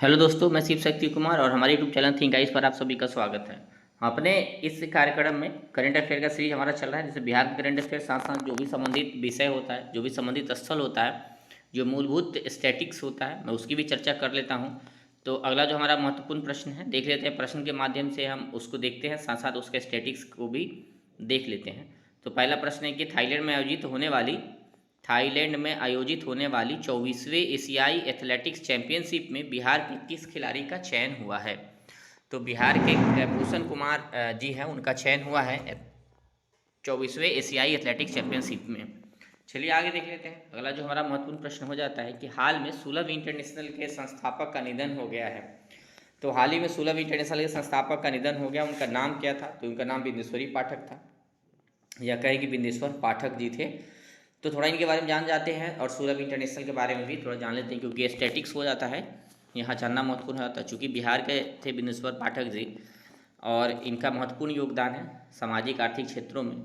Hello दोस्तों, मैं शिव शक्ति कुमार और हमारे यूट्यूब चैनल थिंक आइज पर आप सभी का स्वागत है। अपने इस कार्यक्रम में करंट अफेयर का सीरीज हमारा चल रहा है, जैसे बिहार के करंट अफेयर साथ साथ जो भी संबंधित विषय होता है, जो भी संबंधित स्थल होता है, जो मूलभूत स्टैटिक्स होता है, मैं उसकी भी चर्चा कर लेता हूँ। तो अगला जो हमारा महत्वपूर्ण प्रश्न है, देख लेते हैं। प्रश्न के माध्यम से हम उसको देखते हैं, साथ साथ उसके स्टैटिक्स को भी देख लेते हैं। तो पहला प्रश्न है कि थाईलैंड में आयोजित होने वाली 24वें एशियाई एथलेटिक्स चैंपियनशिप में बिहार के किस खिलाड़ी का चयन हुआ है। तो बिहार के भूषण कुमार जी हैं, उनका चयन हुआ है 24वें एशियाई एथलेटिक्स चैंपियनशिप में। चलिए आगे देख लेते हैं। अगला जो हमारा महत्वपूर्ण प्रश्न हो जाता है कि हाल में सुलभ इंटरनेशनल के संस्थापक का निधन हो गया है। तो हाल ही में सुलभ इंटरनेशनल के संस्थापक का निधन हो गया। उनका नाम क्या था? तो उनका नाम बिंदेश्वरी पाठक था, या कहे कि बिंदेश्वर पाठक जी थे। तो थोड़ा इनके बारे में जान जाते हैं और सुलभ इंटरनेशनल के बारे में भी थोड़ा जान लेते हैं, क्योंकि स्टैटिक्स हो जाता है, यहाँ जानना महत्वपूर्ण होता है। चूँकि बिहार के थे बिंदेश्वर पाठक जी, और इनका महत्वपूर्ण योगदान है सामाजिक आर्थिक क्षेत्रों में,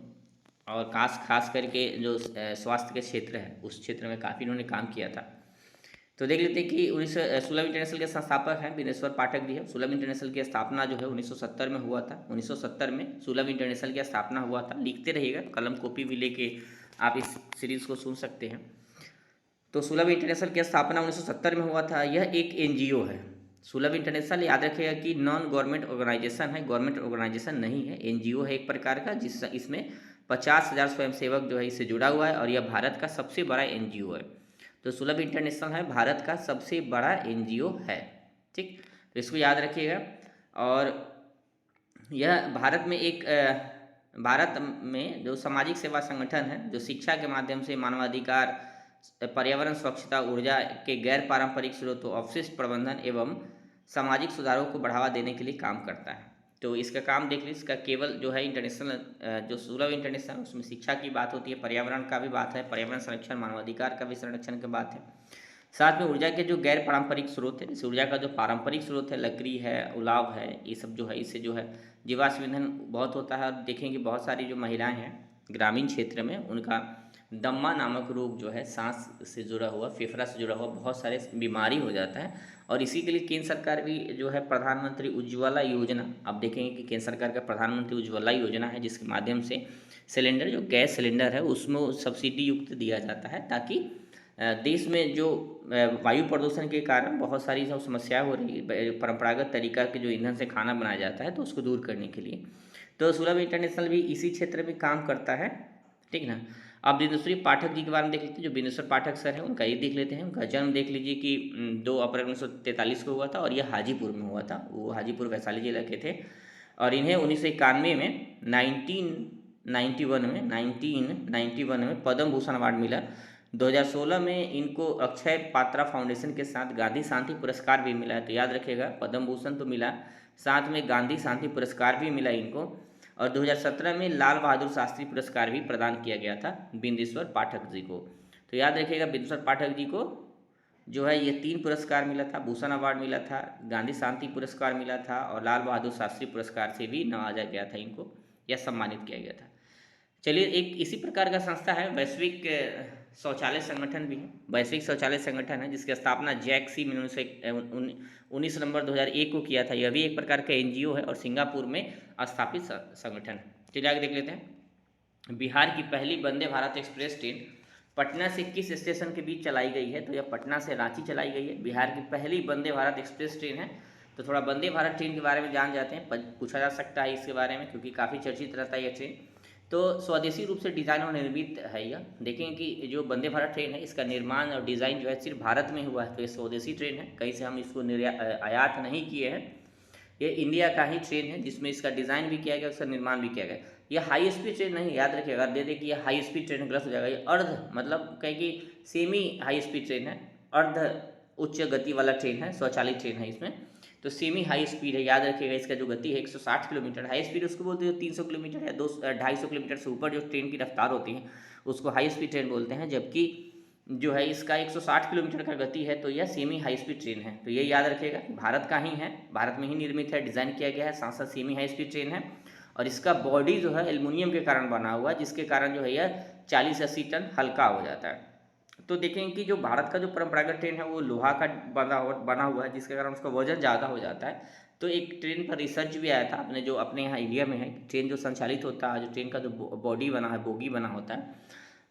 और खास करके जो स्वास्थ्य के क्षेत्र है, उस क्षेत्र में काफ़ी इन्होंने काम किया था। तो देख लेते हैं कि सुलभ इंटरनेशनल के संस्थापक हैं बिनेश्वर पाठक जी है। सुलभ इंटरनेशनल की स्थापना जो है 1970 में हुआ था। 1970 में सुलभ इंटरनेशनल की स्थापना हुआ था। लिखते रहिएगा, कलम कॉपी भी लेके आप इस सीरीज़ को सुन सकते हैं। तो सुलभ इंटरनेशनल की स्थापना 1970 में हुआ था। यह एक एनजीओ है। सुलभ इंटरनेशनल, याद रखिएगा कि नॉन गवर्नमेंट ऑर्गेनाइजेशन है, गवर्नमेंट ऑर्गेनाइजेशन नहीं है, एनजीओ है एक प्रकार का, इसमें 50,000 स्वयंसेवक जो है इससे जुड़ा हुआ है, और यह भारत का सबसे बड़ा एनजीओ है। तो सुलभ इंटरनेशनल है भारत का सबसे बड़ा एनजीओ है। ठीक, तो इसको याद रखिएगा। और यह भारत में जो सामाजिक सेवा संगठन है, जो शिक्षा के माध्यम से मानवाधिकार, पर्यावरण, स्वच्छता, ऊर्जा के गैर पारंपरिक स्रोतों, अपशिष्ट प्रबंधन एवं सामाजिक सुधारों को बढ़ावा देने के लिए काम करता है। तो इसका काम देख लीजिए। इसका केवल जो है इंटरनेशनल, जो सुलभ इंटरनेशनल, उसमें शिक्षा की बात होती है, पर्यावरण का भी बात है, पर्यावरण संरक्षण, मानवाधिकार का भी संरक्षण की बात है। साथ में ऊर्जा के जो गैर पारंपरिक स्रोत है, इस ऊर्जा का जो पारंपरिक स्रोत है, लकड़ी है, उलाव है, ये सब जो है, इससे जो है जीवाश्म ईंधन बहुत होता है। और देखेंगे बहुत सारी जो महिलाएं हैं ग्रामीण क्षेत्र में, उनका दम्मा नामक रोग जो है, सांस से जुड़ा हुआ, फेफड़ा से जुड़ा हुआ बहुत सारे बीमारी हो जाता है। और इसी के लिए केंद्र सरकार भी जो है प्रधानमंत्री उज्ज्वला योजना, आप देखेंगे कि केंद्र सरकार का प्रधानमंत्री उज्ज्वला योजना है, जिसके माध्यम से सिलेंडर, जो गैस सिलेंडर है, उसमें सब्सिडी युक्त दिया जाता है, ताकि देश में जो वायु प्रदूषण के कारण बहुत सारी जो समस्या हो रही है, परंपरागत तरीका के जो ईंधन से खाना बनाया जाता है, तो उसको दूर करने के लिए तो सुलभ इंटरनेशनल भी इसी क्षेत्र में काम करता है। ठीक ना। अब बिंदेश्वरी पाठक जी के बारे में देख लेते हैं। जो बिंदेश्वर पाठक सर हैं, उनका ये देख लेते हैं। उनका जन्म देख लीजिए कि 2 अप्रैल 1943 को हुआ था, और यह हाजीपुर में हुआ था। वो हाजीपुर वैशाली जिला के थे। और इन्हें 1991 में 1991 में पद्म भूषण अवार्ड मिला। 2016 में इनको अक्षय पात्रा फाउंडेशन के साथ गांधी शांति पुरस्कार भी मिला है। तो याद रखिएगा, पद्म भूषण तो मिला, साथ में गांधी शांति पुरस्कार भी मिला इनको। और 2017 में लाल बहादुर शास्त्री पुरस्कार भी प्रदान किया गया था बिंदेश्वर पाठक जी को। तो याद रखिएगा, बिंदेश्वर पाठक जी को जो है ये 3 पुरस्कार मिला था, भूषण अवार्ड मिला था, गांधी शांति पुरस्कार मिला था, और लाल बहादुर शास्त्री पुरस्कार से भी नवाजा गया था इनको, या सम्मानित किया गया था। चलिए, एक इसी प्रकार का संस्था है, वैश्विक शौचालय संगठन भी है। वैश्विक शौचालय संगठन है, जिसकी स्थापना जैक सी ने 19 नवंबर 2001 को किया था। यह भी एक प्रकार का एनजीओ है और सिंगापुर में स्थापित संगठन है। चलिए आगे देख लेते हैं। बिहार की पहली वंदे भारत एक्सप्रेस ट्रेन पटना से किस स्टेशन के बीच चलाई गई है? तो यह पटना से रांची चलाई गई है। बिहार की पहली वंदे भारत एक्सप्रेस ट्रेन है। तो थोड़ा वंदे भारत ट्रेन के बारे में जान जाते हैं, पूछा जा सकता है इसके बारे में, क्योंकि काफ़ी चर्चित रहता है यह ट्रेन। तो स्वदेशी रूप से डिज़ाइन और निर्मित है यह। देखें कि जो वंदे भारत ट्रेन है, इसका निर्माण और डिज़ाइन जो है सिर्फ भारत में हुआ है। तो ये स्वदेशी ट्रेन है, कहीं से हम इसको आयात नहीं किए हैं। ये इंडिया का ही ट्रेन है, जिसमें इसका डिज़ाइन भी किया गया, उसका निर्माण भी किया गया। यह हाई स्पीड ट्रेन नहीं, याद रखिएगा। दे दे कि यह हाई स्पीड ट्रेन गलत हो जाएगा। ये अर्ध, मतलब कहें कि सेमी हाई स्पीड ट्रेन है, अर्ध उच्च गति वाला ट्रेन है, स्वचालित ट्रेन है इसमें। तो सेमी हाई स्पीड है, याद रखिएगा। इसका जो गति है 160 किलोमीटर। हाई स्पीड उसको बोलते हैं 300 किलोमीटर या 250 किलोमीटर से ऊपर जो ट्रेन की रफ्तार होती है, उसको हाई स्पीड ट्रेन बोलते हैं। जबकि जो है इसका 160 किलोमीटर का गति है, तो यह सेमी हाई स्पीड ट्रेन है। तो ये याद रखिएगा, भारत का ही है, भारत में ही निर्मित है, डिज़ाइन किया गया है, साथ साथ सेमी हाई स्पीड ट्रेन है। और इसका बॉडी जो है एल्युमिनियम के कारण बना हुआ है, जिसके कारण जो है यह 40-80 टन हल्का हो जाता है। तो देखेंगे कि जो भारत का जो परंपरागत ट्रेन है वो लोहा का बना हुआ है, जिसके कारण उसका वजन ज़्यादा हो जाता है। तो एक ट्रेन पर रिसर्च भी आया था अपने जो अपने यहाँ इंडिया में है, ट्रेन जो संचालित होता है, जो ट्रेन का जो बॉडी बना है, बोगी बना होता है,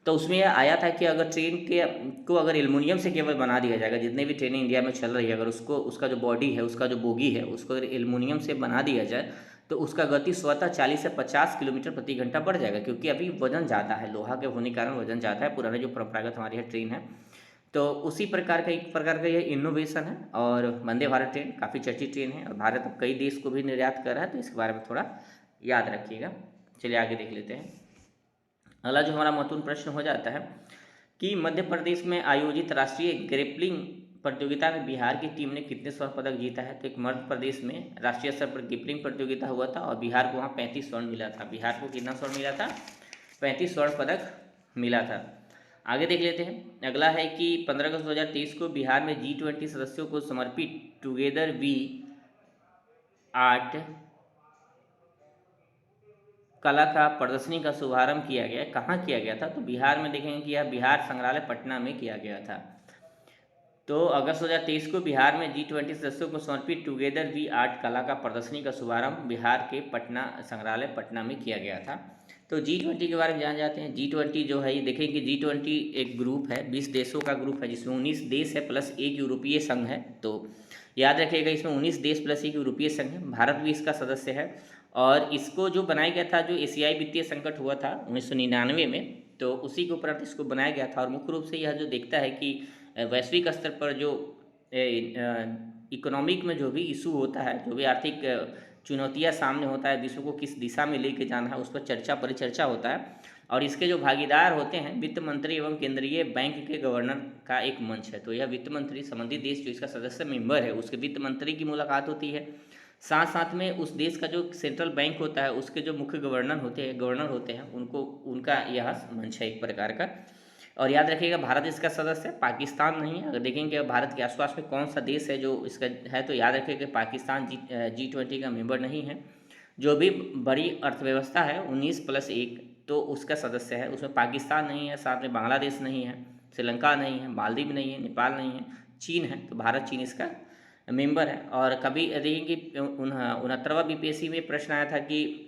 तो उसमें यह आया था कि अगर ट्रेन के को अगर एल्युमिनियम से केवल बना दिया जाएगा, जितने भी ट्रेनें इंडिया में चल रही है, अगर उसको उसका जो बॉडी है, उसका जो बोगी है, उसको अगर एल्युमिनियम से बना दिया जाए तो उसका गति स्वतः 40 से 50 किलोमीटर प्रति घंटा बढ़ जाएगा, क्योंकि अभी वजन ज़्यादा है, लोहा के होने के कारण वजन ज़्यादा है, पुराने जो परंपरागत हमारी है ट्रेन है। तो उसी प्रकार का एक प्रकार का यह इनोवेशन है। और वंदे भारत ट्रेन काफ़ी चर्चित ट्रेन है और भारत अब कई देश को भी निर्यात कर रहा है, तो इसके बारे में थोड़ा याद रखिएगा। चलिए आगे देख लेते हैं। अगला जो हमारा महत्वपूर्ण प्रश्न हो जाता है कि मध्य प्रदेश में आयोजित राष्ट्रीय ग्रेपलिंग प्रतियोगिता में बिहार की टीम ने कितने स्वर्ण पदक जीता है? तो एक मध्य प्रदेश में राष्ट्रीय स्तर पर ग्रेपलिंग प्रतियोगिता हुआ था और बिहार को वहाँ 35 स्वर्ण मिला था। बिहार को कितना स्वर्ण मिला था? 35 स्वर्ण पदक मिला था। आगे देख लेते हैं। अगला है कि 15 अगस्त 2023 को बिहार में G20 सदस्यों को समर्पित टुगेदर वी आर्ट कला का प्रदर्शनी का शुभारंभ किया गया। कहाँ किया गया था? तो बिहार में देखेंगे कि यह बिहार संग्रहालय पटना में किया गया था। तो अगस्त 2023 को बिहार में G20 सदस्यों को समर्पित टुगेदर वी आर्ट कला का प्रदर्शनी का शुभारंभ बिहार के पटना संग्रहालय पटना में किया गया था। तो G20 के बारे में जान जाते हैं। G20 जो है, ये देखेंगे G20 एक ग्रुप है, 20 देशों का ग्रुप है, जिसमें 19 देश है प्लस एक यूरोपीय संघ है। तो याद रखिएगा, इसमें 19 देश प्लस एक यूरोपीय संघ है, भारत भी इसका सदस्य है। और इसको जो बनाया गया था, जो एशियाई वित्तीय संकट हुआ था 1999 में, तो उसी के उपरांत इसको बनाया गया था। और मुख्य रूप से यह जो देखता है कि वैश्विक स्तर पर जो इकोनॉमिक में जो भी इशू होता है, जो भी आर्थिक चुनौतियां सामने होता है, विश्व को किस दिशा में लेके जाना है, उस पर चर्चा परिचर्चा होता है। और इसके जो भागीदार होते हैं वित्त मंत्री एवं केंद्रीय बैंक के गवर्नर का एक मंच है। तो यह वित्त मंत्री, संबंधित देश जो इसका सदस्य मेंबर है, उसके वित्त मंत्री की मुलाकात होती है। साथ साथ में उस देश का जो सेंट्रल बैंक होता है, उसके जो मुख्य गवर्नर होते हैं उनको, उनका यह मंच है एक प्रकार का। और याद रखिएगा, भारत इसका सदस्य है, पाकिस्तान नहीं है। अगर देखेंगे भारत के आसपास में कौन सा देश है जो इसका है, तो याद रखिएगा पाकिस्तान G20 का मेंबर नहीं है। जो भी बड़ी अर्थव्यवस्था है 19+1, तो उसका सदस्य है, उसमें पाकिस्तान नहीं है, साथ में बांग्लादेश नहीं है, श्रीलंका नहीं है, मालदीव नहीं है, नेपाल नहीं है, चीन है। तो भारत चीन इसका मेंबर है। और कभी देखेंगे 69वां BPSC में प्रश्न आया था कि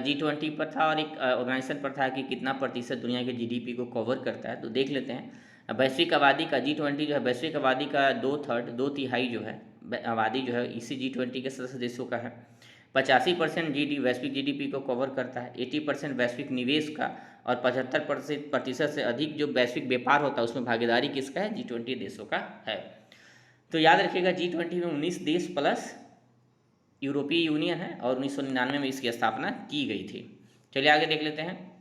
G20 पर था और एक ऑर्गेनाइजेशन पर था कि कितना प्रतिशत दुनिया के GDP को कवर करता है। तो देख लेते हैं। वैश्विक आबादी का G20 जो है, वैश्विक आबादी का 2/3 जो है आबादी जो है इसी G20 के सदस्य देशों का है। 85% वैश्विक GDP को कवर करता है। 80% वैश्विक निवेश का और 75% से अधिक जो वैश्विक व्यापार होता है उसमें भागीदारी किसका है? G20 देशों का है। तो याद रखिएगा G20 में 19 देश प्लस यूरोपीय यूनियन है और 1999 में इसकी स्थापना की गई थी। चलिए आगे देख लेते हैं।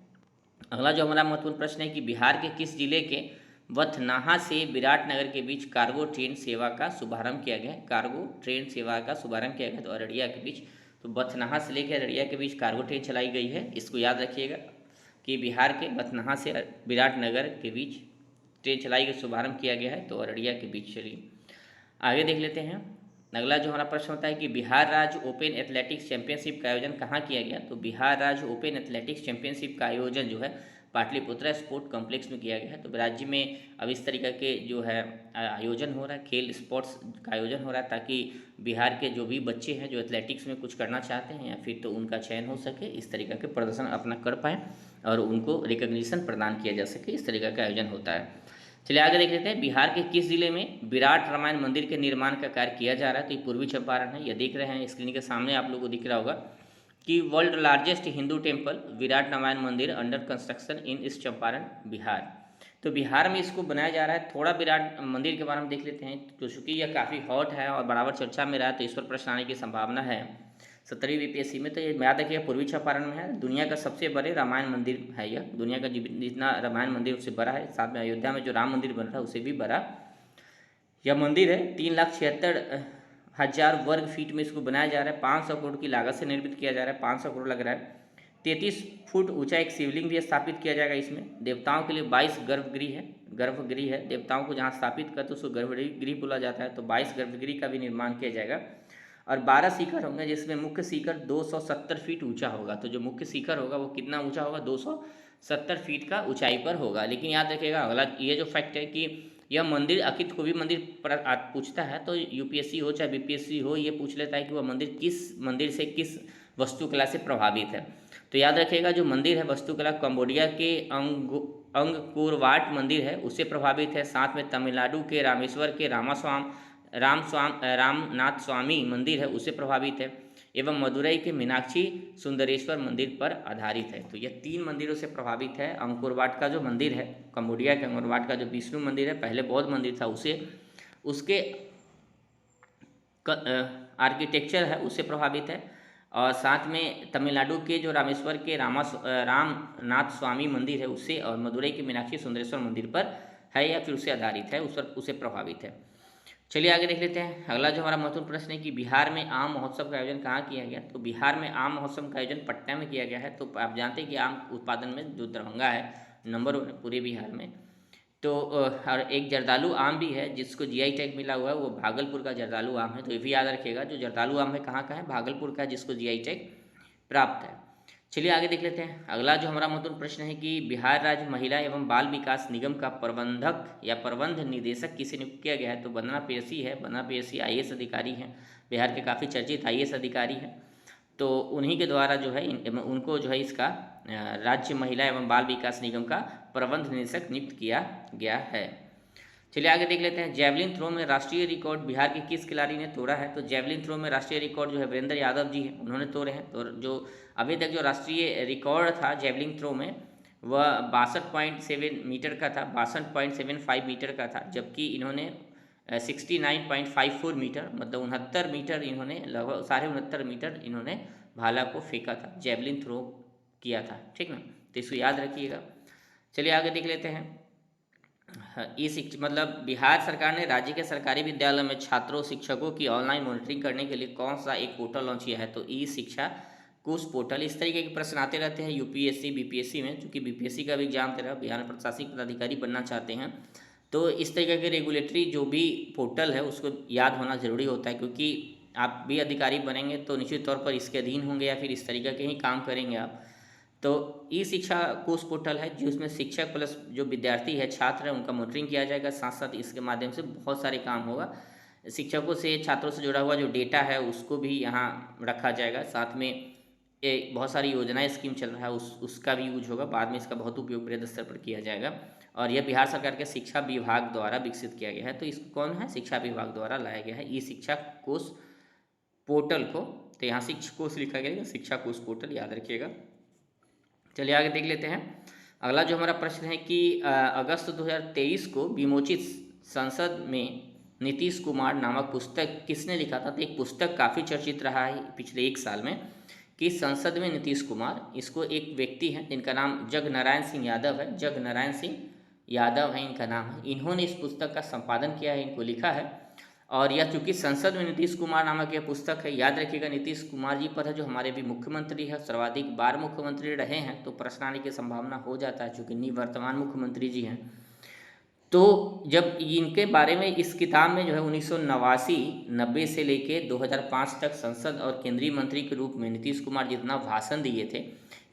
अगला जो हमारा महत्वपूर्ण प्रश्न है कि बिहार के किस जिले के वथनाहा से विराटनगर के बीच कार्गो ट्रेन सेवा का शुभारंभ किया गया? कार्गो ट्रेन सेवा का शुभारंभ किया गया, तो अररिया के बीच। तो वथनाहा से लेकर अररिया के बीच कार्गो ट्रेन चलाई गई है। इसको याद रखिएगा कि बिहार के वथनाहा से विराटनगर के बीच ट्रेन चलाई गई, शुभारंभ किया गया है, तो अररिया के बीच। चलिए आगे देख लेते हैं। अगला जो हमारा प्रश्न होता है कि बिहार राज्य ओपन एथलेटिक्स चैंपियनशिप का आयोजन कहाँ किया गया? तो बिहार राज्य ओपन एथलेटिक्स चैंपियनशिप का आयोजन जो है पाटलिपुत्रा स्पोर्ट कॉम्प्लेक्स में किया गया है। तो राज्य में अब इस तरीके के जो है आयोजन हो रहा है, खेल स्पोर्ट्स का आयोजन हो रहा है, ताकि बिहार के जो भी बच्चे हैं जो एथलेटिक्स में कुछ करना चाहते हैं या फिर तो उनका चयन हो सके, इस तरीके के प्रदर्शन अपना कर पाएँ और उनको रिकग्निशन प्रदान किया जा सके, इस तरीके का आयोजन होता है। चलिए आगे देख लेते हैं। बिहार के किस जिले में विराट रामायण मंदिर के निर्माण का कार्य किया जा रहा है? तो ये पूर्वी चंपारण है। यह देख रहे हैं स्क्रीन के सामने, आप लोगों को दिख रहा होगा कि world largest Hindu temple Virat Ramayan Mandir under construction in East Champaran Bihar. तो बिहार में इसको बनाया जा रहा है। थोड़ा विराट मंदिर के बारे में देख लेते हैं। तो चूँकि यह काफ़ी हॉट है और बराबर चर्चा में रहा है, तो इस पर प्रश्न आने की संभावना है 17वीं BPSC में। तो ये याद रखिएगा पूर्वी चंपारण में है। दुनिया का सबसे बड़े रामायण मंदिर है यह। दुनिया का जितना रामायण मंदिर उससे बड़ा है। साथ में अयोध्या में जो राम मंदिर बन रहा है उससे भी बड़ा यह मंदिर है। 3,76,000 वर्ग फीट में इसको बनाया जा रहा है। 500 करोड़ की लागत से निर्मित किया जा रहा है। 500 करोड़ लग रहा है। 33 फुट ऊंचा एक शिवलिंग भी स्थापित किया जाएगा इसमें। देवताओं के लिए 22 गर्भगृह है। देवताओं को जहाँ स्थापित करते उसको गर्भगृह बोला जाता है। तो 22 गर्भगृह का भी निर्माण किया जाएगा और 12 शिखर होंगे, जिसमें मुख्य शिखर 270 फीट ऊंचा होगा। तो जो मुख्य शिखर होगा वो कितना ऊंचा होगा? 70 फीट का ऊंचाई पर होगा। लेकिन याद रखिएगा अगला ये जो फैक्ट है कि यह मंदिर आखिर कोई भी मंदिर पर पूछता है तो यूपीएससी हो चाहे बीपीएससी हो, ये पूछ लेता है कि वह मंदिर किस मंदिर से, किस वास्तुकला से प्रभावित है। तो याद रखिएगा जो मंदिर है वास्तुकला कंबोडिया के अंगकोरवाट मंदिर है उससे प्रभावित है। साथ में तमिलनाडु के रामेश्वर के रामनाथ स्वामी मंदिर है उससे प्रभावित है। एवं मदुरई के मीनाक्षी सुंदरेश्वर मंदिर पर आधारित है। तो यह 3 मंदिरों से प्रभावित है। अंकोरवाट का जो मंदिर है, कंबोडिया के अंकोरवाट का जो विष्णु मंदिर है, पहले बौद्ध मंदिर था, उसे उसके आर्किटेक्चर है उससे प्रभावित है। और साथ में तमिलनाडु के जो रामेश्वर के रामनाथ स्वामी मंदिर है उससे, और मदुरई के मीनाक्षी सुंदरेश्वर मंदिर पर है या फिर उससे आधारित है, उस पर उसे प्रभावित है। चलिए आगे देख लेते हैं। अगला जो हमारा महत्वपूर्ण प्रश्न है कि बिहार में आम महोत्सव का आयोजन कहाँ किया गया। तो बिहार में आम महोत्सव का आयोजन पटना में किया गया है। तो आप जानते हैं कि आम उत्पादन में जो दरभंगा है नंबर 1 पूरे बिहार में। तो और एक जर्दालू आम भी है जिसको जीआई टैग मिला हुआ है, वो भागलपुर का जर्दालू आम है। तो ये भी याद रखिएगा, जो जर्दालू आम है कहाँ का है, भागलपुर का, जिसको जीआई टैग प्राप्त है। चलिए आगे देख लेते हैं। अगला जो हमारा महत्वपूर्ण प्रश्न है कि बिहार राज्य महिला एवं बाल विकास निगम का प्रबंधक या प्रबंध निदेशक किसे नियुक्त किया गया है। तो वंदना प्रेयसी है। वंदना प्रेयसी आईएएस अधिकारी हैं, बिहार के काफ़ी चर्चित आईएएस अधिकारी हैं। तो उन्हीं के द्वारा जो है उनको जो है इसका राज्य महिला एवं बाल विकास निगम का प्रबंध निदेशक नियुक्त किया गया है। चलिए आगे देख लेते हैं। जैवलिन थ्रो में राष्ट्रीय रिकॉर्ड बिहार के किस खिलाड़ी ने तोड़ा है। तो जैवलिन थ्रो में राष्ट्रीय रिकॉर्ड जो है वीरेंद्र यादव जी हैं, उन्होंने तोड़े हैं। तो जो अभी तक जो राष्ट्रीय रिकॉर्ड था जैवलिन थ्रो में वह 62.7 मीटर का था, 62.75 मीटर का था, जबकि इन्होंने 69.54 मीटर मतलब 69 मीटर इन्होंने लगभग 69.5 मीटर इन्होंने भाला को फेंका था, जैवलिन थ्रो किया था। ठीक ना, तो इसको याद रखिएगा। चलिए आगे देख लेते हैं। ई शिक्षा मतलब बिहार सरकार ने राज्य के सरकारी विद्यालय में छात्रों शिक्षकों की ऑनलाइन मॉनिटरिंग करने के लिए कौन सा एक पोर्टल लॉन्च किया है। तो ई शिक्षा कोष पोर्टल। इस तरीके के प्रश्न आते रहते हैं यूपीएससी बीपीएससी में, चूँकि बीपीएससी का भी एग्जाम दे रहा है, बिहार में प्रशासनिक पदाधिकारी बनना चाहते हैं, तो इस तरीके के रेगुलेटरी जो भी पोर्टल है उसको याद होना ज़रूरी होता है, क्योंकि आप भी अधिकारी बनेंगे तो निश्चित तौर पर इसके अधीन होंगे या फिर इस तरीके के ही काम करेंगे आप। तो ई शिक्षा कोष पोर्टल है जिसमें शिक्षक प्लस जो विद्यार्थी है, छात्र है, उनका मॉनिटरिंग किया जाएगा। साथ साथ इसके माध्यम से बहुत सारे काम होगा। शिक्षकों से छात्रों से जुड़ा हुआ जो डेटा है उसको भी यहाँ रखा जाएगा। साथ में बहुत सारी योजनाएं स्कीम चल रहा है उसका भी यूज होगा। बाद में इसका बहुत उपयोग बृहद स्तर पर किया जाएगा। और यह बिहार सरकार के शिक्षा विभाग द्वारा विकसित किया गया है। तो इसको कौन है, शिक्षा विभाग द्वारा लाया गया है ई शिक्षा कोष पोर्टल को। तो यहाँ शिक्षा कोष लिखा गया है, शिक्षा कोष पोर्टल याद रखिएगा। चलिए आगे देख लेते हैं। अगला जो हमारा प्रश्न है कि अगस्त 2023 को विमोचित संसद में नीतीश कुमार नामक पुस्तक किसने लिखा था। तो एक पुस्तक काफ़ी चर्चित रहा है पिछले 1 साल में कि संसद में नीतीश कुमार, इसको एक व्यक्ति हैं जिनका नाम जगनारायण सिंह यादव है। जगनारायण सिंह यादव है इनका नाम है। इन्होंने इस पुस्तक का संपादन किया है, इनको लिखा है। और यह चूँकि संसद में नीतीश कुमार नामक यह पुस्तक है, याद रखिएगा नीतीश कुमार जी पर है जो हमारे भी मुख्यमंत्री है, सर्वाधिक बार मुख्यमंत्री रहे हैं, तो प्रश्न आने की संभावना हो जाता है चूँकि निवर्तमान मुख्यमंत्री जी हैं। तो जब इनके बारे में इस किताब में जो है 1989-90 से लेके 2005 तक संसद और केंद्रीय मंत्री के रूप में नीतीश कुमार जितना भाषण दिए थे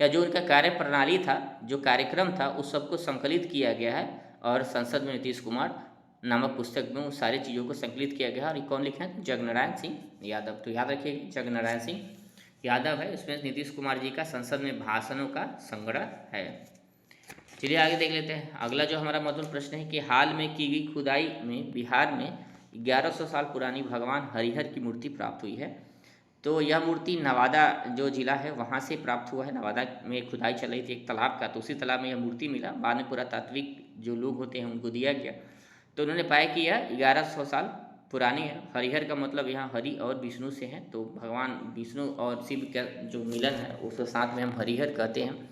या जो उनका कार्य प्रणाली था, जो कार्यक्रम था, उस सबको संकलित किया गया है और संसद में नीतीश कुमार नामक पुस्तक में उन सारी चीज़ों को संकलित किया गया। और ये कौन लिखे हैं, जगनारायण सिंह यादव। तो याद रखिए जगनारायण सिंह यादव है, इसमें नीतीश कुमार जी का संसद में भाषणों का संग्रह है। चलिए आगे देख लेते हैं। अगला जो हमारा महत्वपूर्ण प्रश्न है कि हाल में की गई खुदाई में बिहार में 1100 साल पुरानी भगवान हरिहर की मूर्ति प्राप्त हुई है। तो यह मूर्ति नवादा जो जिला है वहाँ से प्राप्त हुआ है। नवादा में खुदाई चल रही थी एक तालाब का, तो उसी तालाब में यह मूर्ति मिला। बाद में पुरातात्विक जो लोग होते हैं उनको दिया गया, तो उन्होंने पाया कि यह 1100 साल पुरानी है। हरिहर का मतलब यहाँ हरि और विष्णु से है, तो भगवान विष्णु और शिव का जो मिलन है उसके साथ में हम हरिहर कहते हैं,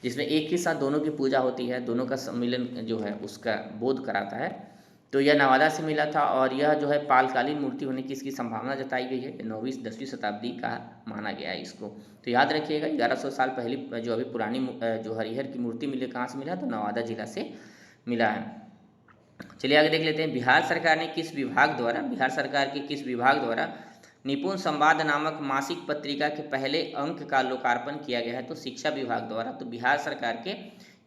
जिसमें एक ही साथ दोनों की पूजा होती है, दोनों का सम्मिलन जो है उसका बोध कराता है। तो यह नवादा से मिला था और यह जो है पालकालीन मूर्ति होने की इसकी संभावना जताई गई है। 9वीं-10वीं शताब्दी का माना गया है इसको। तो याद रखिएगा 1100 साल पहले जो अभी पुरानी जो हरिहर की मूर्ति मिली कहाँ से मिला, तो नवादा जिला से मिला है। चलिए आगे देख लेते हैं। बिहार सरकार के किस विभाग द्वारा निपुण संवाद नामक मासिक पत्रिका के पहले अंक का लोकार्पण किया गया है। तो शिक्षा विभाग द्वारा। तो बिहार सरकार के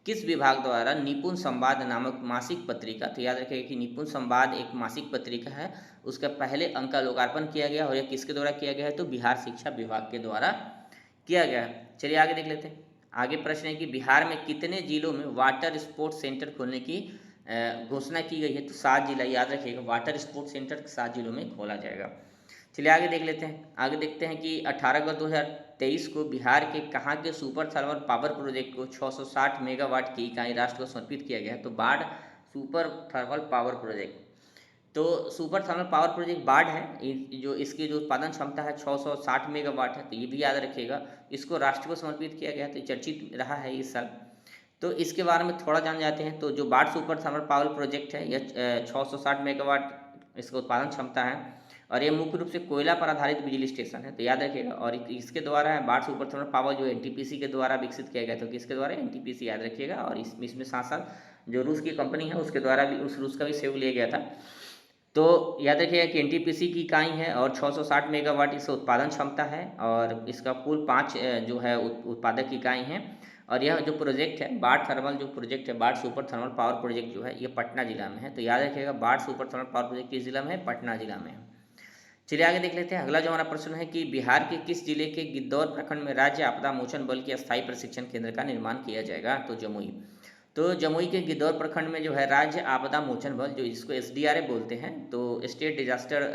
किस विभाग द्वारा निपुण संवाद नामक मासिक पत्रिका, तो याद रखिएगा कि निपुण संवाद एक मासिक पत्रिका है, उसका पहले अंक का लोकार्पण किया गया और यह किसके द्वारा किया गया है, तो बिहार शिक्षा विभाग के द्वारा किया गया है। चलिए आगे देख लेते हैं। आगे प्रश्न है कि बिहार में कितने जिलों में वाटर स्पोर्ट्स सेंटर खोलने की घोषणा की गई है, तो 7 जिला, याद रखिएगा वाटर स्पोर्ट्स सेंटर 7 जिलों में खोला जाएगा। चलिए आगे देख लेते हैं। आगे देखते हैं कि 18 अगस्त 2023 को बिहार के कहाँ के सुपर थर्मल पावर प्रोजेक्ट को 660 मेगावाट की इकाई राष्ट्र को समर्पित किया गया है, तो बाढ़ सुपर थर्मल पावर प्रोजेक्ट। तो सुपर थर्मल पावर प्रोजेक्ट बाढ़ है, जो इसकी जो उत्पादन क्षमता है 660 मेगावाट है, तो ये भी याद रखिएगा। इसको राष्ट्र को समर्पित किया गया, तो चर्चित रहा है इस साल। तो इसके बारे में थोड़ा जान जाते हैं। तो जो बाढ़ सुपर थर्मल पावर प्रोजेक्ट है, यह 660 मेगावाट इसका उत्पादन क्षमता है और ये मुख्य रूप से कोयला पर आधारित बिजली स्टेशन है, तो याद रखिएगा। और इसके द्वारा है बाढ़ सुपर थर्मल पावर जो एनटीपीसी के द्वारा विकसित किया गया, तो किसके द्वारा, एनटीपीसी, याद रखिएगा। और इसमें साथ साथ जो रूस की कंपनी है उसके द्वारा भी, उस रूस का भी सहयोग लिया गया था। तो याद रखिएगा कि एनटीपीसी की इकाई है और 660 मेगावाट इसका उत्पादन क्षमता है और इसका कुल 5 जो है उत्पादक इकाई हैं। और यह जो प्रोजेक्ट है बाढ़ थर्मल जो प्रोजेक्ट है, बाढ़ सुपर थर्मल पावर प्रोजेक्ट जो है, ये पटना जिला में है, तो याद रखिएगा बाढ़ सुपर थर्मल पावर प्रोजेक्ट किस जिला में है, पटना जिला में है। चलिए आगे देख लेते हैं। अगला जो हमारा प्रश्न है कि बिहार के किस जिले के गिद्धौर प्रखंड में राज्य आपदा मोचन बल के अस्थायी प्रशिक्षण केंद्र का निर्माण किया जाएगा, तो जमुई। तो जमुई के गिद्धौर प्रखंड में जो है राज्य आपदा मोचन बल, जो इसको एसडीआरएफ बोलते हैं, तो स्टेट डिजास्टर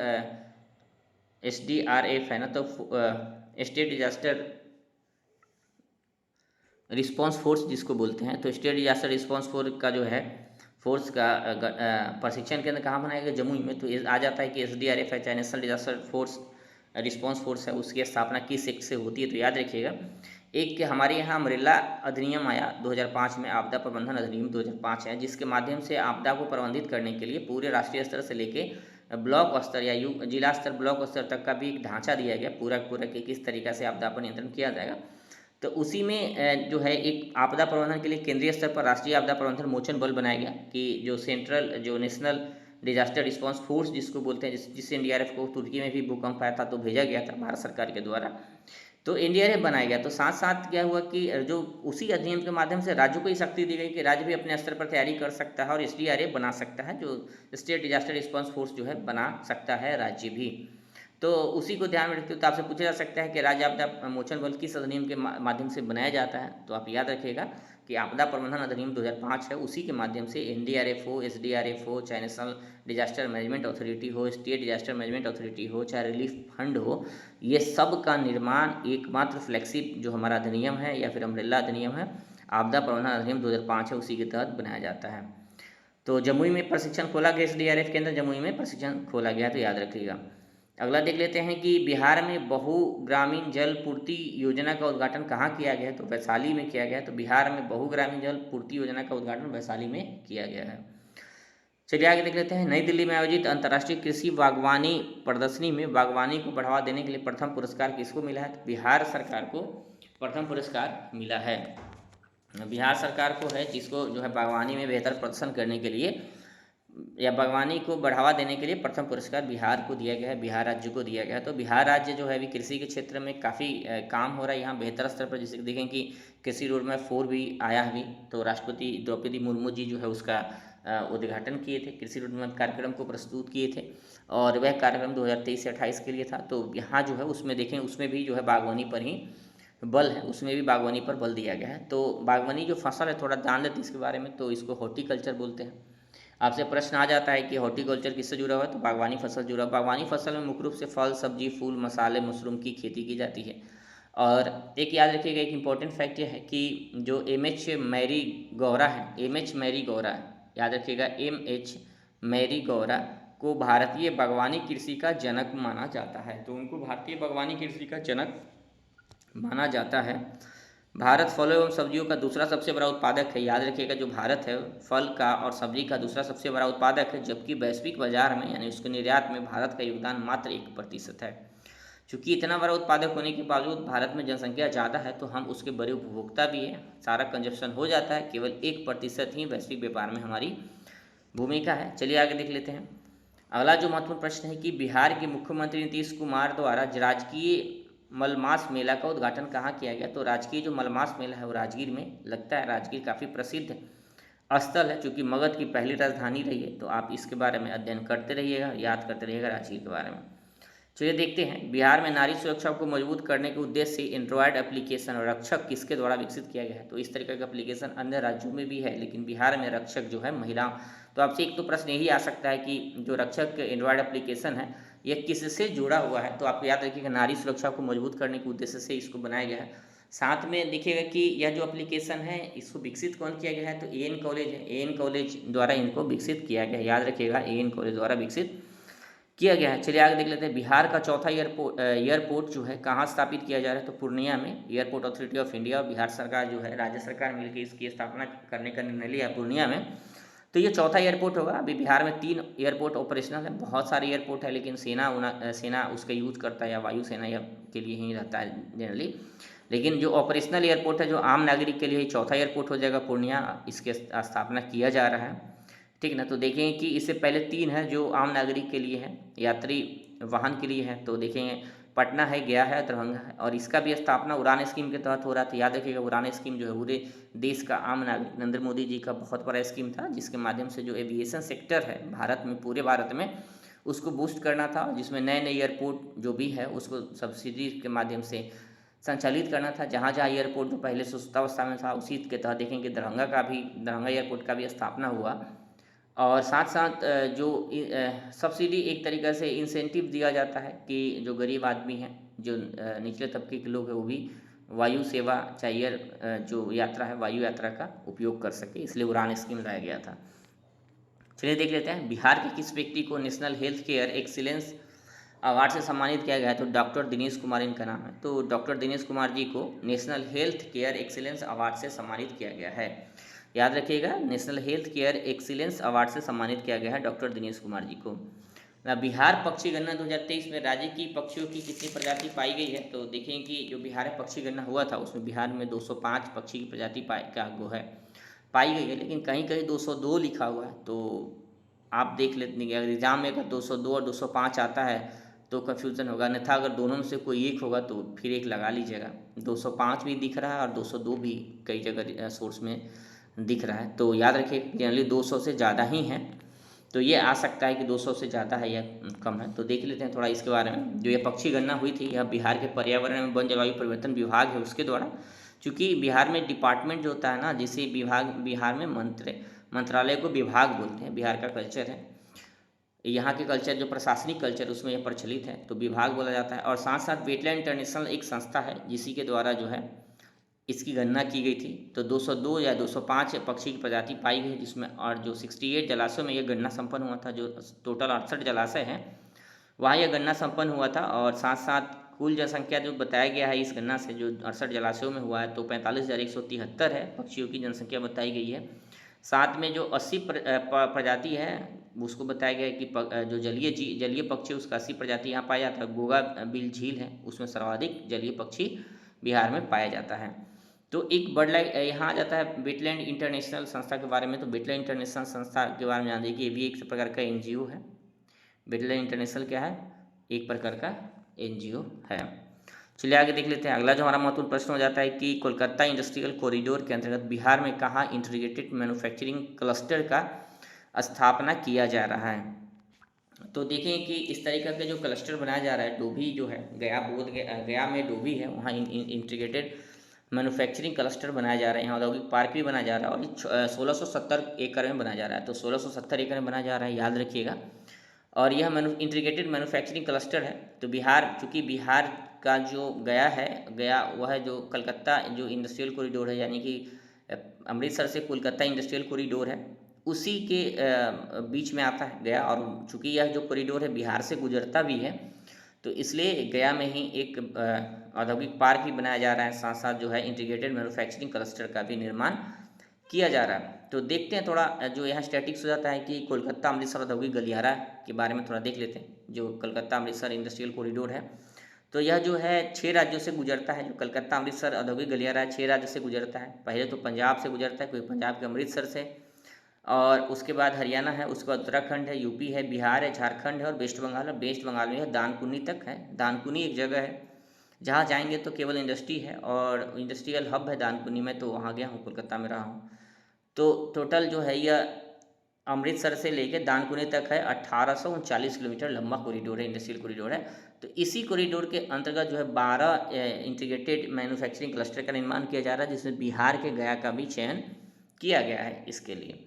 एसडीआरएफ है ना, तो स्टेट डिजास्टर रिस्पांस फोर्स जिसको बोलते हैं, तो स्टेट डिजास्टर रिस्पांस फोर्स का जो है फोर्स का प्रशिक्षण केंद्र कहाँ बनाया गया, जमुई में। तो आ जाता है कि एसडीआरएफ है, चाहे national disaster force response force है, उसकी स्थापना किस एक्ट से होती है, तो याद रखिएगा एक के हमारे यहाँ अमरेला अधिनियम आया 2005 में, आपदा प्रबंधन अधिनियम 2005 है, जिसके माध्यम से आपदा को प्रबंधित करने के लिए पूरे राष्ट्रीय स्तर से लेके ब्लॉक स्तर या जिला स्तर ब्लॉक स्तर तक का भी एक ढांचा दिया गया पूरा कि किस तरीक़ा से आपदा पर नियंत्रण किया जाएगा। तो उसी में जो है एक आपदा प्रबंधन के लिए केंद्रीय स्तर पर राष्ट्रीय आपदा प्रबंधन मोचन बल बनाया गया, कि जो सेंट्रल जो नेशनल डिजास्टर रिस्पांस फोर्स जिसको बोलते हैं, जिससे एनडीआरएफ को तुर्की में भी भूकंप आया था तो भेजा गया था भारत सरकार के द्वारा, तो एनडीआरएफ बनाया गया। तो साथ साथ क्या हुआ कि जो उसी अधिनियम के माध्यम से राज्यों को ही शक्ति दी गई कि राज्य भी अपने स्तर पर तैयारी कर सकता है और एसडीआरएफ बना सकता है, जो स्टेट डिजास्टर रिस्पांस फोर्स जो है बना सकता है राज्य भी। तो उसी को ध्यान में रखते हुए तो आपसे पूछा जा सकता है कि राज्य आपदा मोचन बल किस अधिनियम के माध्यम से बनाया जाता है, तो आप याद रखिएगा कि आपदा प्रबंधन अधिनियम 2005 है, उसी के माध्यम से एनडीआरएफ हो, एसडीआरएफ हो, चाहे नेशनल डिजास्टर मैनेजमेंट अथॉरिटी हो, स्टेट डिजास्टर मैनेजमेंट अथॉरिटी हो, चाहे रिलीफ फंड हो, ये सब का निर्माण एकमात्र फ्लैगशिप जो हमारा अधिनियम है या फिर अम्ब्रेला अधिनियम है, आपदा प्रबंधन अधिनियम 2005 है, उसी के तहत बनाया जाता है। तो जमुई में प्रशिक्षण खोला गया, एसडीआरएफ केंद्र जमुई में प्रशिक्षण खोला गया, तो याद रखिएगा। अगला देख लेते हैं कि बिहार में बहु ग्रामीण जल पूर्ति योजना का उद्घाटन कहाँ किया गया है, तो वैशाली में किया गया है। तो बिहार में बहु ग्रामीण जल पूर्ति योजना का उद्घाटन वैशाली में किया गया है। चलिए आगे देख लेते हैं। नई दिल्ली में आयोजित अंतर्राष्ट्रीय कृषि बागवानी प्रदर्शनी में बागवानी को बढ़ावा देने के लिए प्रथम पुरस्कार किसको मिला है, तो बिहार सरकार को प्रथम पुरस्कार मिला है। बिहार सरकार को है, जिसको जो है बागवानी में बेहतर प्रदर्शन करने के लिए या बागवानी को बढ़ावा देने के लिए प्रथम पुरस्कार बिहार को दिया गया है, बिहार राज्य को दिया गया है। तो बिहार राज्य जो है अभी कृषि के क्षेत्र में काफ़ी काम हो रहा है यहाँ बेहतर स्तर पर। जैसे देखें कि कृषि रोड मैप 4 भी आया अभी, तो राष्ट्रपति द्रौपदी मुर्मू जी जो है उसका उद्घाटन किए थे, कृषि रोड मैप कार्यक्रम को प्रस्तुत किए थे और वह कार्यक्रम 2023 से 28 के लिए था। तो यहाँ जो है उसमें देखें, उसमें भी जो है बागवानी पर ही बल है, उसमें भी बागवानी पर बल दिया गया है। तो बागवानी जो फसल है थोड़ा जान लेते हैं इसके बारे में, तो इसको हॉर्टिकल्चर बोलते हैं। आपसे प्रश्न आ जाता है कि हॉर्टिकल्चर किससे जुड़ा हुआ है, तो बागवानी फसल जुड़ा। बागवानी फसल में मुख्य रूप से फल, सब्जी, फूल, मसाले, मशरूम की खेती की जाती है। और एक याद रखिएगा, एक इम्पॉर्टेंट फैक्ट यह है कि जो एम.एच. मैरी गौरा है, एम.एच. मैरी गौरा, याद रखिएगा एम.एच. मैरी गौरा को भारतीय बागवानी कृषि का जनक माना जाता है। तो उनको भारतीय बागवानी कृषि का जनक माना जाता है। भारत फलों एवं सब्जियों का दूसरा सबसे बड़ा उत्पादक है। याद रखिएगा, जो भारत है फल का और सब्जी का दूसरा सबसे बड़ा उत्पादक है, जबकि वैश्विक बाजार में यानी उसके निर्यात में भारत का योगदान मात्र 1% है। चूँकि इतना बड़ा उत्पादक होने के बावजूद भारत में जनसंख्या ज़्यादा है, तो हम उसके बड़े उपभोक्ता भी हैं, सारा कंजप्शन हो जाता है, केवल 1% ही वैश्विक व्यापार में हमारी भूमिका है। चलिए आगे देख लेते हैं। अगला जो महत्वपूर्ण प्रश्न है कि बिहार के मुख्यमंत्री नीतीश कुमार द्वारा राजकीय मलमास मेला का उद्घाटन कहाँ किया गया? तो राजगीर जो मलमास मेला है वो राजगीर में लगता है। राजगीर काफ़ी प्रसिद्ध स्थल है, चूँकि मगध की पहली राजधानी रही है। तो आप इसके बारे में अध्ययन करते रहिएगा, याद करते रहिएगा राजगीर के बारे में। चलिए देखते हैं, बिहार में नारी सुरक्षा को मजबूत करने के उद्देश्य से एंड्रॉयड एप्लीकेशन और रक्षक किसके द्वारा विकसित किया गया है? तो इस तरीके का एप्लीकेशन अन्य राज्यों में भी है, लेकिन बिहार में रक्षक जो है महिला। तो आपसे एक तो प्रश्न यही आ सकता है कि जो रक्षक एंड्रॉयड एप्लीकेशन है यह किससे जुड़ा हुआ है? तो आप याद रखिएगा, नारी सुरक्षा को मजबूत करने के उद्देश्य से इसको बनाया गया है। साथ में देखिएगा कि यह जो एप्लीकेशन है इसको विकसित कौन किया गया है? तो एएन कॉलेज है, एएन कॉलेज द्वारा इनको विकसित किया गया है। याद रखिएगा, एएन कॉलेज द्वारा विकसित किया गया है। चलिए आगे देख लेते हैं, बिहार का चौथा एयरपोर्ट जो है कहाँ स्थापित किया जा रहा है? तो पूर्णिया में। एयरपोर्ट अथॉरिटी ऑफ इंडिया और बिहार सरकार जो है, राज्य सरकार मिलकर इसकी स्थापना करने का निर्णय लिया है पूर्णिया में। तो ये चौथा एयरपोर्ट होगा। अभी बिहार में 3 एयरपोर्ट ऑपरेशनल है। बहुत सारे एयरपोर्ट है, लेकिन सेना उसका यूज करता है या वायुसेना के लिए ही रहता है जनरली। लेकिन जो ऑपरेशनल एयरपोर्ट है, जो आम नागरिक के लिए चौथा एयरपोर्ट हो जाएगा पूर्णिया, इसके स्थापना किया जा रहा है। ठीक ना। तो देखेंगे कि इससे पहले 3 है जो आम नागरिक के लिए है, यात्री वाहन के लिए है। तो देखेंगे, पटना है, गया है, दरभंगा है, और इसका भी स्थापना उड़ान स्कीम के तहत हो रहा था। याद रखिएगा, उड़ान स्कीम जो है पूरे देश का आम नागरिक, नरेंद्र मोदी जी का बहुत बड़ा स्कीम था, जिसके माध्यम से जो एविएशन सेक्टर है भारत में, पूरे भारत में, उसको बूस्ट करना था, जिसमें नए नए एयरपोर्ट जो भी है उसको सब्सिडी के माध्यम से संचालित करना था। जहाँ जहाँ एयरपोर्ट जो पहले सुस्तावस्था में था, उसी के तहत देखेंगे दरभंगा एयरपोर्ट का भी स्थापना हुआ। और साथ साथ जो सब्सिडी एक तरीक़े से इंसेंटिव दिया जाता है कि जो गरीब आदमी हैं, जो निचले तबके के लोग हैं, वो भी वायु सेवा चाहे जो यात्रा है, वायु यात्रा का उपयोग कर सके, इसलिए उड़ान स्कीम लाया गया था। चलिए देख लेते हैं, बिहार के किस व्यक्ति को national health care excellence award से सम्मानित किया गया है? तो डॉक्टर दिनेश कुमार इनका नाम है। तो डॉक्टर दिनेश कुमार जी को national health care excellence award से सम्मानित किया गया है। याद रखिएगा, national health care excellence award से सम्मानित किया गया है डॉक्टर दिनेश कुमार जी को। बिहार पक्षी गणना 2023 में राज्य की पक्षियों की कितनी प्रजाति पाई गई है? तो देखें कि जो बिहार में पक्षी गणना हुआ था उसमें बिहार में 205 पक्षी की प्रजाति पाई गई है, लेकिन कहीं कहीं 202 लिखा हुआ है। तो आप देख लेते हैं, अगर एग्जाम में अगर 202 और 205 आता है तो कन्फ्यूज़न होगा, अन्यथा अगर दोनों में से कोई एक होगा तो फिर एक लगा लीजिएगा। 205 भी दिख रहा है और 202 भी कई जगह सोर्स में दिख रहा है। तो याद रखिए, जनरली 200 से ज़्यादा ही हैं। तो ये आ सकता है कि 200 से ज़्यादा है या कम है। तो देख लेते हैं थोड़ा इसके बारे में। जो ये पक्षी गणना हुई थी, यह बिहार के पर्यावरण एवं वन जलवायु परिवर्तन विभाग है उसके द्वारा। चूँकि बिहार में डिपार्टमेंट जो होता है ना, जिसे बिहार में मंत्रालय को विभाग बोलते हैं, बिहार का कल्चर है, यहाँ के कल्चर जो प्रशासनिक कल्चर उसमें यह प्रचलित है, तो विभाग बोला जाता है। और साथ साथ वेटलैंड इंटरनेशनल एक संस्था है, जिसी के द्वारा जो है इसकी गणना की गई थी। तो 202 या 205 पक्षी की प्रजाति पाई गई, जिसमें और जो 68 जलाशयों में यह गणना संपन्न हुआ था, जो टोटल 68 जलाशय हैं वहाँ यह गणना संपन्न हुआ था। और साथ साथ कुल जनसंख्या जो बताया गया है इस गणना से, जो 68 जलाशयों में हुआ है, तो 45,173 है पक्षियों की जनसंख्या बताई गई है। साथ में जो 80 प्रजाति है उसको बताया गया है कि जो जलीय पक्षी उसका 80 प्रजाति यहाँ पाया जाता है। गोगा बिल झील है, उसमें सर्वाधिक जलीय पक्षी बिहार में पाया जाता है। तो एक बर्ड लाइफ यहाँ आ जाता है वेटलैंड इंटरनेशनल संस्था के बारे में। तो वेटलैंड इंटरनेशनल संस्था के बारे में जान देखिए, ये भी एक प्रकार का NGO है। वेटलैंड इंटरनेशनल क्या है? एक प्रकार का NGO है। चलिए आगे देख लेते हैं। अगला जो हमारा महत्वपूर्ण प्रश्न हो जाता है कि कोलकाता इंडस्ट्रियल कॉरिडोर के अंतर्गत बिहार में कहाँ इंटीग्रेटेड मैन्युफैक्चरिंग क्लस्टर का स्थापना किया जा रहा है? तो देखें कि इस तरीके का जो क्लस्टर बनाया जा रहा है, डोभी जो है, गया में डोभी है, वहाँ इंटीग्रेटेड मैन्युफैक्चरिंग क्लस्टर बनाया जा रहा है। यहाँ औद्योगिक पार्क भी बनाया जा रहा है, और 1670 एकड़ में बनाया जा रहा है। तो 1670 एकड़ में बनाया जा रहा है, याद रखिएगा। और यह इंटीग्रेटेड मैन्युफैक्चरिंग क्लस्टर है। तो चूँकि बिहार का जो गया वह जो कलकत्ता जो इंडस्ट्रियल कॉरिडोर है, यानी कि अमृतसर से कोलकाता इंडस्ट्रियल कॉरिडोर है, उसी के बीच में आता है गया। और चूँकि यह जो कॉरिडोर है बिहार से गुजरता भी है, तो इसलिए गया में ही एक औद्योगिक पार्क भी बनाया जा रहा है। साथ साथ जो है इंटीग्रेटेड मैन्युफैक्चरिंग क्लस्टर का भी निर्माण किया जा रहा है। तो देखते हैं थोड़ा, जो यहाँ स्टैटिक्स हो जाता है कि कोलकाता अमृतसर औद्योगिक गलियारा के बारे में थोड़ा देख लेते हैं। जो कलकत्ता अमृतसर इंडस्ट्रियल कॉरिडोर है, तो यह जो है 6 राज्यों से गुजरता है। जो कलकत्ता अमृतसर औद्योगिक गलियारा है 6 राज्यों से गुजरता है। पहले तो पंजाब से गुजरता है, कोई पंजाब के अमृतसर से, और उसके बाद हरियाणा है, उसके बाद उत्तराखंड है, यूपी है, बिहार है, झारखंड है, और वेस्ट बंगाल है। वेस्ट बंगाल में यह दानकुनी तक है। दानकुनी एक जगह है जहाँ जाएंगे तो केवल इंडस्ट्री है और इंडस्ट्रियल हब है दानकुनी में, तो वहाँ गया हूँ, कोलकाता में रहा हूँ। तो टोटल जो है यह अमृतसर से लेके दानकुनी तक है, 1839 किलोमीटर लंबा कॉरिडोर है, इंडस्ट्रियल कॉरिडोर है। तो इसी कॉरिडोर के अंतर्गत जो है 12 इंटीग्रेटेड मैन्युफैक्चरिंग क्लस्टर का निर्माण किया जा रहा है, जिसमें बिहार के गया का भी चयन किया गया है इसके लिए।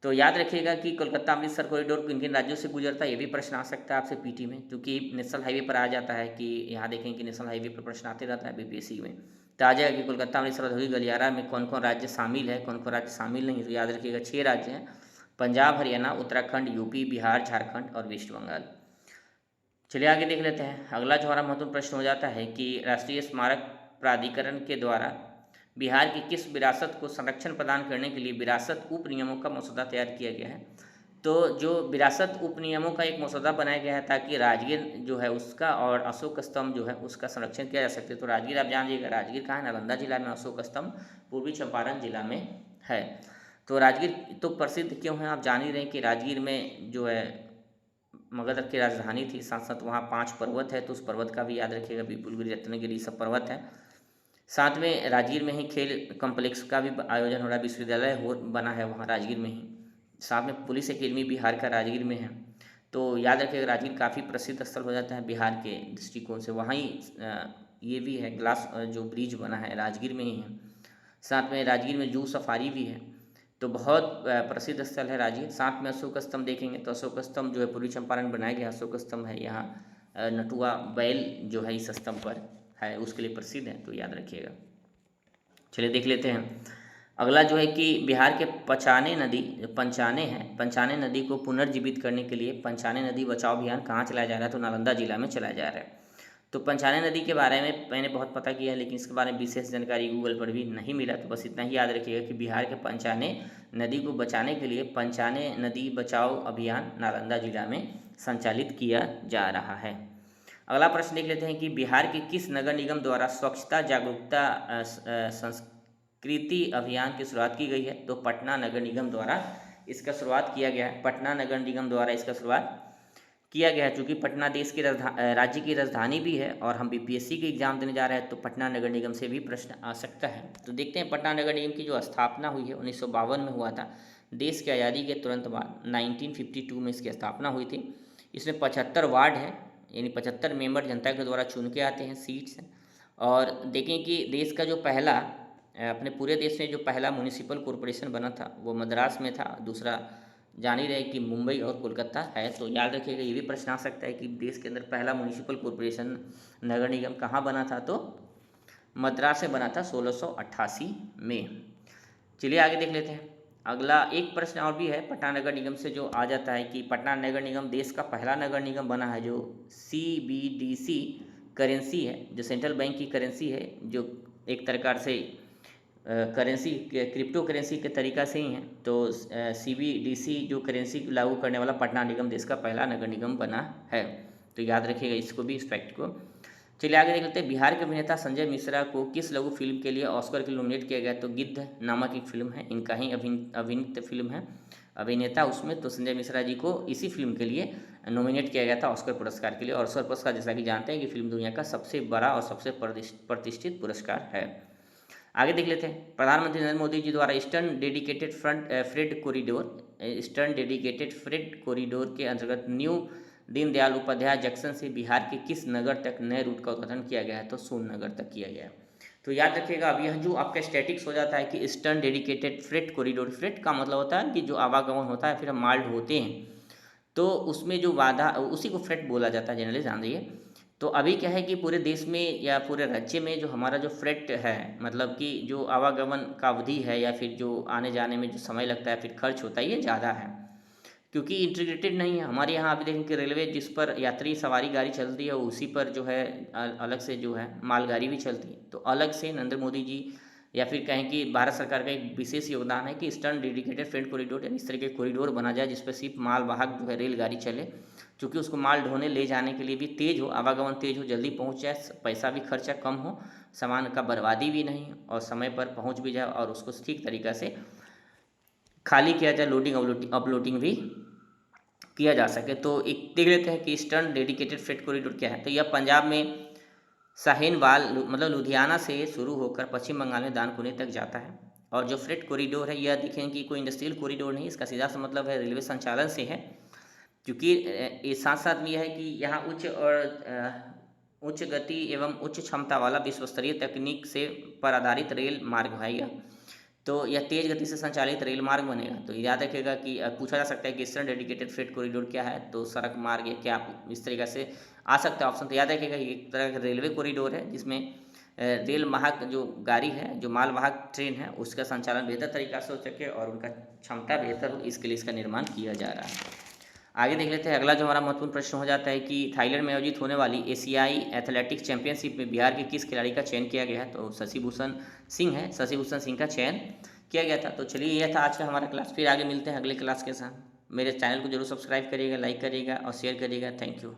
तो याद रखिएगा कि कोलकाता अमृतसर कॉरिडोर किन किन राज्यों से गुजरता है, ये भी प्रश्न आ सकता है आपसे पीटी में, क्योंकि नेशनल हाईवे पर आ जाता है कि यहाँ देखें कि नेशनल हाईवे पर प्रश्न आते रहता है बीपीएससी में। तो आ जाएगा कि कोलकाता अमृतसर औद्योगिक गलियारा में कौन कौन राज्य शामिल है, कौन कौन राज्य शामिल नहीं है। तो याद रखिएगा 6 राज्य हैं, पंजाब, हरियाणा, उत्तराखंड, यूपी, बिहार, झारखंड और वेस्ट बंगाल। चलिए आगे देख लेते हैं। अगला जो हमारा महत्वपूर्ण प्रश्न हो जाता है कि राष्ट्रीय स्मारक प्राधिकरण के द्वारा बिहार की किस विरासत को संरक्षण प्रदान करने के लिए विरासत उप नियमों का मसौदा तैयार किया गया है। तो जो विरासत उप नियमों का एक मसौदा बनाया गया है ताकि राजगीर जो है उसका और अशोक स्तंभ जो है उसका संरक्षण किया जा सके। तो राजगीर आप जान लीजिएगा, राजगीर कहाँ है, नालंदा जिला में, अशोक स्तंभ पूर्वी चंपारण जिला में है। तो राजगीर तो प्रसिद्ध क्यों है, आप जान ही रहे हैं कि राजगीर में जो है मगध की राजधानी थी, साथ साथ वहाँ 5 पर्वत है, तो उस पर्वत का भी याद रखिएगा, विपुलगिरी, रत्नगिरी सब पर्वत है। साथ में राजगीर में ही खेल कम्प्लेक्स का भी आयोजन हो रहा है, विश्वविद्यालय हो बना है वहाँ राजगीर में ही। साथ में पुलिस एकेडमी बिहार का राजगीर में है। तो याद रखिएगा राजगीर काफ़ी प्रसिद्ध स्थल हो जाता है बिहार के दृष्टिकोण से। वहाँ ही ये भी है, ग्लास जो ब्रिज बना है राजगीर में ही है। साथ में राजगीर में जू सफारी भी है, तो बहुत प्रसिद्ध स्थल है राजगीर। साथ में अशोक स्तंभ देखेंगे तो अशोक स्तंभ जो है पूर्वी चंपारण बनाया गया अशोक स्तंभ है, यहाँ नटुआ बैल जो है इस स्तंभ पर है, उसके लिए प्रसिद्ध है, तो याद रखिएगा। चलिए देख लेते हैं। अगला जो है कि बिहार के पंचाने नदी को पुनर्जीवित करने के लिए पंचाने नदी बचाओ अभियान कहाँ चलाया जा रहा है, तो नालंदा जिला में चलाया जा रहा है। तो पंचाने नदी के बारे में मैंने बहुत पता किया है, लेकिन इसके बारे में विशेष जानकारी गूगल पर भी नहीं मिला, तो बस इतना ही याद रखिएगा कि बिहार के पंचाने नदी को बचाने के लिए पंचाने नदी बचाओ अभियान नालंदा जिला में संचालित किया जा रहा है। अगला प्रश्न देख लेते हैं कि बिहार के किस नगर निगम द्वारा स्वच्छता जागरूकता संस्कृति अभियान की शुरुआत की गई है, तो पटना नगर निगम द्वारा इसका शुरुआत किया गया है। पटना नगर निगम द्वारा इसका शुरुआत किया गया है, चूँकि पटना देश की राज्य की राजधानी भी है और हम बीपीएससी के एग्जाम देने जा रहे हैं, तो पटना नगर निगम से भी प्रश्न आ सकता है। तो देखते हैं पटना नगर निगम की जो स्थापना हुई है 1952 में हुआ था, देश की आज़ादी के तुरंत बाद 1952 में इसकी स्थापना हुई थी। इसमें 75 वार्ड है, यानी 75 मेंबर जनता के द्वारा चुन के आते हैं, सीट्स हैं। और देखें कि देश का जो पहला अपने पूरे देश में जो पहला म्यूनिसिपल कॉरपोरेशन बना था वो मद्रास में था, दूसरा जान ही रहे कि मुंबई और कोलकाता है। तो याद रखिएगा ये भी प्रश्न आ सकता है कि देश के अंदर पहला म्यूनिसिपल कॉरपोरेशन नगर निगम कहाँ बना था, तो मद्रास से बना था 1688 में। चलिए आगे देख लेते हैं। अगला एक प्रश्न और भी है पटना नगर निगम से जो आ जाता है कि पटना नगर निगम देश का पहला नगर निगम बना है जो CBDC करेंसी है, जो सेंट्रल बैंक की करेंसी है, जो एक प्रकार से करेंसी क्रिप्टो करेंसी के तरीका से ही है। तो CBDC जो करेंसी लागू करने वाला पटना निगम देश का पहला नगर निगम बना है, तो याद रखिएगा इसको भी, इस फैक्ट को। चलिए आगे देख लेते हैं। बिहार के अभिनेता संजय मिश्रा को किस लघु फिल्म के लिए ऑस्कर के लिए नॉमिनेट किया गया, तो गिद्ध नामक एक फिल्म है, इनका ही अभिनीत फिल्म है, अभिनेता उसमें, तो संजय मिश्रा जी को इसी फिल्म के लिए नॉमिनेट किया गया था ऑस्कर पुरस्कार के लिए। और ऑस्कर पुरस्कार जैसा कि जानते हैं कि फिल्म दुनिया का सबसे बड़ा और सबसे प्रतिष्ठित पुरस्कार है। आगे देख लेते हैं। प्रधानमंत्री नरेंद्र मोदी जी द्वारा ईस्टर्न डेडिकेटेड फ्रेट कॉरिडोर के अंतर्गत न्यू दीनदयाल उपाध्याय जंक्शन से बिहार के किस नगर तक नए रूट का उद्घाटन किया गया है, तो सोननगर तक किया गया है। तो याद रखिएगा अब यह जो आपका स्टैटिक्स हो जाता है कि eastern dedicated freight corridor, freight का मतलब होता है कि जो आवागमन होता है, फिर हम माल ढोते हैं, तो उसमें जो वादा, उसी को फ्रेट बोला जाता है जनरली, जान रही है। तो अभी क्या है कि पूरे देश में या पूरे राज्य में जो हमारा जो फ्रेट है, मतलब कि जो आवागमन का अवधि है या फिर जो आने जाने में जो समय लगता है फिर खर्च होता है, ये ज़्यादा है, क्योंकि इंटीग्रेटेड नहीं है। हमारे यहाँ अभी देखें कि रेलवे जिस पर यात्री सवारी गाड़ी चलती है उसी पर जो है अलग से जो है मालगाड़ी भी चलती है। तो अलग से नरेंद्र मोदी जी या फिर कहें कि भारत सरकार का एक विशेष योगदान है कि ईस्टर्न डेडिकेटेड फ्रेट कॉरिडोर, यानी इस तरह के कॉरिडोर बना जाए जिस पर सिर्फ मालवाहक जो है रेलगाड़ी चले, क्योंकि उसको माल ढोने ले जाने के लिए भी तेज़ हो, आवागमन तेज़ हो, जल्दी पहुंच जाए, पैसा भी खर्चा कम हो, सामान का बर्बादी भी नहीं और समय पर पहुंच भी जाए और उसको ठीक तरीक़ा से खाली किया जाए, लोडिंग अपलोडिंग भी किया जा सके। तो एक देख लेते हैं कि ईस्टर्न डेडिकेटेड फ्रेट कॉरिडोर क्या है। तो यह पंजाब में साहिनवाल मतलब लुधियाना से शुरू होकर पश्चिम बंगाल में दानकुनी तक जाता है। और जो फ्रेट कॉरिडोर है, यह देखें कि कोई इंडस्ट्रियल कॉरिडोर नहीं, इसका सीधा सा मतलब है रेलवे संचालन से है। क्योंकि ये साथ साथ में यह है कि यहाँ उच्च गति एवं उच्च क्षमता वाला विश्व स्तरीय तकनीक से पर आधारित रेल मार्ग है यह। तो यह तेज गति से संचालित रेल मार्ग बनेगा। तो याद रखिएगा कि पूछा जा सकता है कि ईस्टर्न डेडिकेटेड फ्रेट कॉरिडोर क्या है, तो सड़क मार्ग या क्या, इस तरीके से आ सकता है ऑप्शन। तो याद रखिएगा ये एक तरह का रेलवे कॉरिडोर है जिसमें रेल वाहक जो गाड़ी है, जो माल वाहक ट्रेन है, उसका संचालन बेहतर तरीका से हो सके और उनका क्षमता बेहतर हो, इसके लिए इसका निर्माण किया जा रहा है। आगे देख लेते हैं। अगला जो हमारा महत्वपूर्ण प्रश्न हो जाता है कि थाईलैंड में आयोजित होने वाली एशियाई एथलेटिक्स चैंपियनशिप में बिहार के किस खिलाड़ी का चयन किया गया है। तो शशि भूषण सिंह है, शशि भूषण सिंह का चयन किया गया था। तो चलिए यह था आज का हमारा क्लास, फिर आगे मिलते हैं अगले क्लास के साथ। मेरे चैनल को जरूर सब्सक्राइब करिएगा, लाइक करिएगा और शेयर करिएगा। Thank you.